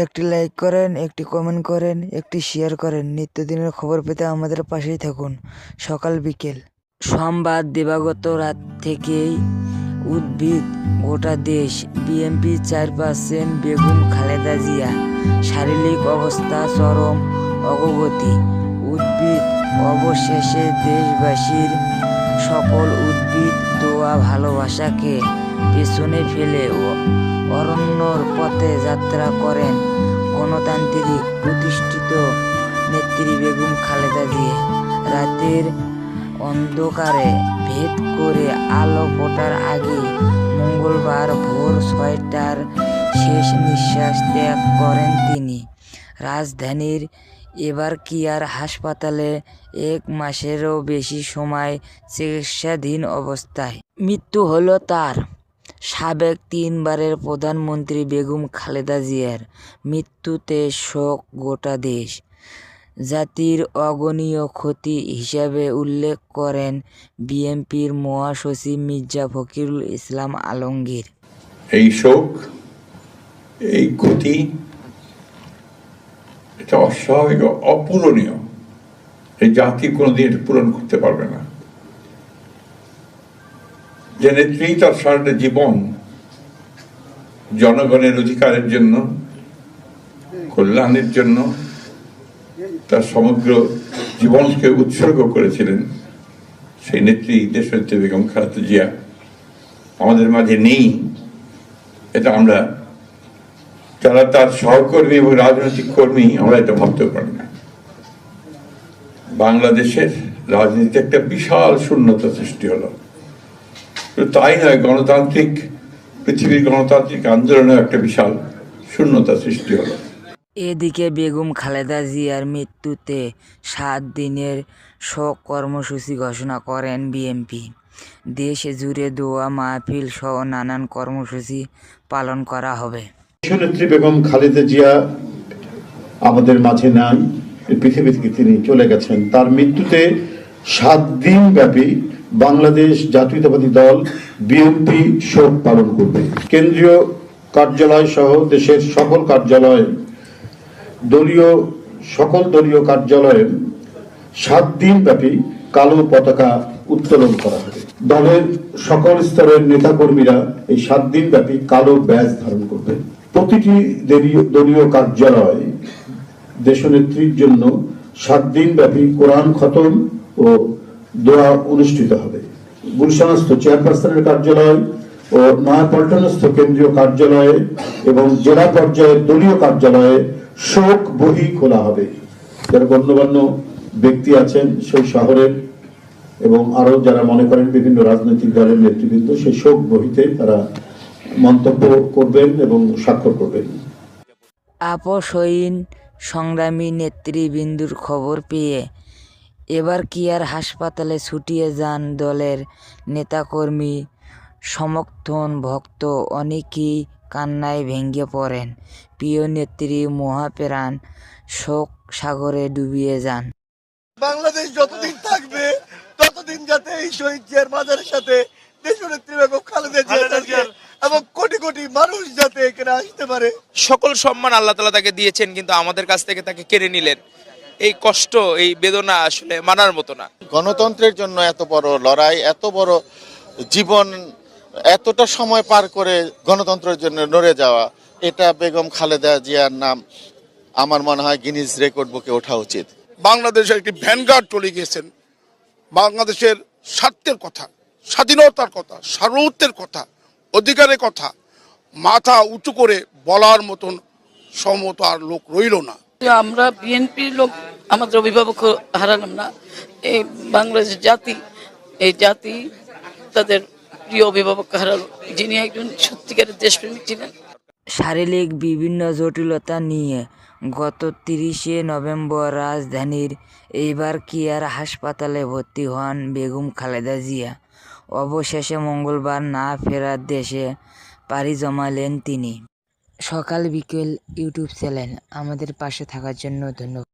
একটি লাইক করেন, একটি কমেন্ট করেন, একটি শেয়ার করেন। নিত্যদিনের খবর পেতে আমাদের পাশেই থাকুন। সকাল বিকেল সোমবার দিবাগত রাত থেকেই উদ্ভিদ গোটা দেশ। বিএনপি চেয়ারপারসন বেগম খালেদা জিয়া শারীরিক অবস্থা চরম অগ্রগতি। উদ্ভিদ অবশেষে দেশবাসীর সকল উদ্ভিদ দোয়া ভালোবাসাকে পেছনে ফেলে অরণ্যর পথে যাত্রা করেন গণতান্ত্রিক প্রতিষ্ঠিত নেত্রী বেগম খালেদা জিয়া। রাতের অন্ধকারে ভেদ করে আলো ফোটার আগে মঙ্গলবার ভোর 6টার শেষ নিঃশ্বাস ত্যাগ করেন তিনি। রাজধানীর এবারকিয়ার হাসপাতালে 1 মাসেরও বেশি সময় চিকিৎসাধীন অবস্থায় মৃত্যু হলো তার। সাবেক 3 বারের প্রধানমন্ত্রী বেগম খালেদা জিয়ার মৃত্যুতে শোক গোটা দেশ। জাতির অগণনীয় ক্ষতি হিসাবে উল্লেখ করেন বিএনপির মহাসচিব মির্জা ফখরুল ইসলাম আলমগীর। এই শোক, এই ক্ষতি, এটা অস্বাভাবিক, অপূরণীয়। এই জাতি কোনোদিন এটা পূরণ করতে পারবে না। যে নেত্রী তার সারাটা জীবন জনগণের অধিকারের জন্য, কল্যাণের জন্য তার সমগ্র জীবনকে উৎসর্গ করেছিলেন, সেই নেত্রী দেশনেত্রী বেগম খালেদা জিয়া আমাদের মাঝে নেই। এটা আমরা যারা তার সহকর্মী এবং রাজনৈতিক কর্মী, আমরা এটা ভাবতে পারি না। বাংলাদেশের রাজনীতিতে একটা বিশাল শূন্যতা সৃষ্টি হলো। তাই নয়, পৃথিবীর গণতান্ত্রিক আন্দোলনে একটা বিশাল শূন্যতা সৃষ্টি হলো। এদিকে বেগম খালেদা জিয়ার মৃত্যুতে 7 দিনের শোক কর্মসূচি ঘোষণা করেন বিএনপি। দেশ জুড়ে দোয়া মাহফিল সহ নানান কর্মসূচি পালন করা হবে। দেশনেত্রী বেগম খালেদা জিয়া আমাদের মাঝে নাই, পৃথিবী থেকে তিনি চলে গেছেন। তার মৃত্যুতে 7 দিন ব্যাপী বাংলাদেশ জাতীয়তাবাদী দল বিএনপি শোক পালন করবে। কেন্দ্রীয় কার্যালয় সহ দেশের সকল কার্যালয়ে সকল দলীয় কার্যালয়ে 7 দিন ব্যাপী কালো পতাকা উত্তোলন করা হবে। দলের সকল স্তরের নেতাকর্মীরা এই 7 দিন ব্যাপী কালো ব্যাজ ধারণ করবে। প্রতিটি দলীয় কার্যালয়ে দেশনেত্রীর জন্য 7 দিন ব্যাপী কোরআন খতম ও দোয়া অনুষ্ঠিত হবে। গুলশানস্থ চেয়ারপারসনের কার্যালয় ও নয়াপল্টনস্থ কেন্দ্রীয় কার্যালয়ে এবং জেলা পর্যায়ের দলীয় কার্যালয়ে শোক বহি খোলা হবে। যারা গণ্যমান্য ব্যক্তি আছেন সেই শহরের এবং আরো যারা মনে করেন বিভিন্ন রাজনৈতিক দলের নেতৃবৃন্দ, সেই শোক বহিতে তারা মন্তব্য করবেন এবং স্বাক্ষর করবেন। আপসহীন সংগ্রামী নেতৃবৃন্দুর খবর পেয়ে এবারকিয়ার হাসপাতালে ছুটিয়ে যান দলের নেতাকর্মী, সমর্থন ভক্ত। অনেকেই কান্নায় ভেঙে পড়েন। প্রিয় নেত্রী মহাপ্রাণ শোক সাগরে ডুবিয়ে যান। বাংলাদেশ যতদিন থাকবে ততদিন যাতে এই শহীদ জিয়ার মাজারের সাথে দেশনেত্রী বেগম খালেদা জিয়া থাকে এবং কোটি কোটি মানুষ যাতে এখানে আসতে পারে। সকল সম্মান আল্লাহ তাআলা তাকে দিয়েছেন, কিন্তু আমাদের কাছ থেকে তাকে কেড়ে নিলেন। এই কষ্ট, এই বেদনা আসলে মানার মতো না। গণতন্ত্রের জন্য এত বড় লড়াই, এত বড় জীবন, এতটা সময় পার করে গণতন্ত্রের জন্য লড়ে যাওয়া, এটা বেগম খালেদা জিয়ার নাম আমার মনে হয় গিনিজ রেকর্ড বুকে ওঠা উচিত। বাংলাদেশের একটি ভ্যানগার্ড চলে গিয়েছেন। বাংলাদেশের স্বার্থের কথা, স্বাধীনতার কথা, সার্বভৌমত্বের কথা, অধিকারের কথা মাথা উঁচু করে বলার মতন সমত আর লোক রইল না। আমরা বিএনপির লোক আমাদের অভিভাবক হারালাম না। এই বাংলাদেশ জাতি, এই জাতি তাদের প্রিয় অভিভাবক হারালো, যিনি একজন সত্যিকারের দেশপ্রেমিক ছিলেন। শারীরিক বিভিন্ন জটিলতা নিয়ে গত 30শে নভেম্বর রাজধানীর এবারকিয়ার হাসপাতালে ভর্তি হন বেগম খালেদা জিয়া। অবশেষে মঙ্গলবার না ফেরার দেশে পাড়ি জমালেন তিনি। সকাল বিকেল ইউটিউব চ্যানেল আমাদের পাশে থাকার জন্য ধন্যবাদ।